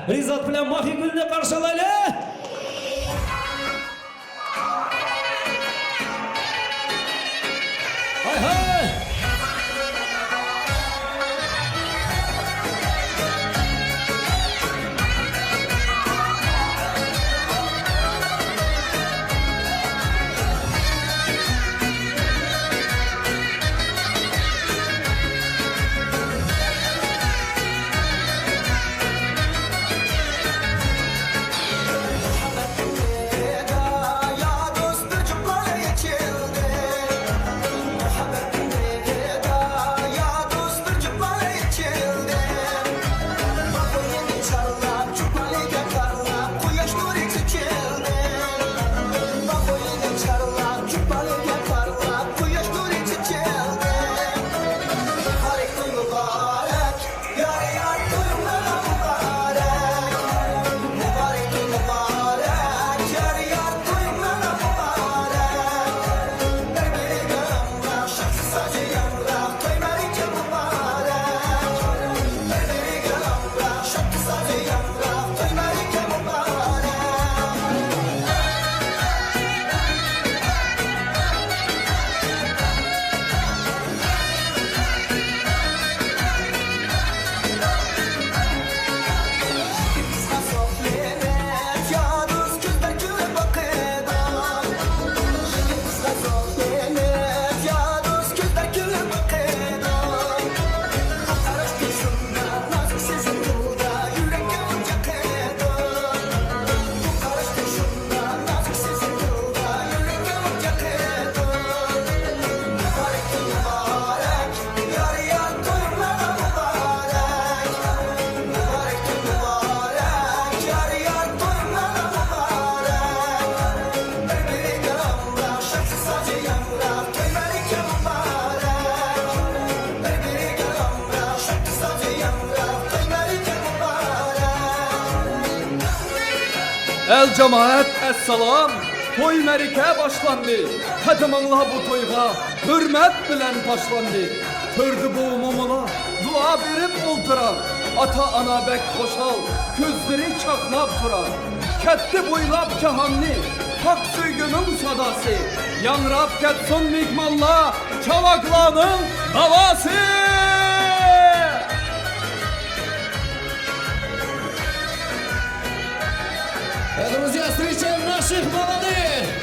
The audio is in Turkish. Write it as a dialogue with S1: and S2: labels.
S1: Rizat bilen Mahi Gül'ünü karşılayla. Hay hay.
S2: El cemaat esselam. Toy merike başlandı. Kadımanla bu toyga hürmet bilen başlandı. Tördü boğumamala dua verip oldurar. Ata ana bek koşal gözleri çaknap durar. Ketti boylap cahanni hak söygünün sadası. Yanrap ketsun mihmalla çalaklanın havası.
S1: Друзья, встречаем наших молодых!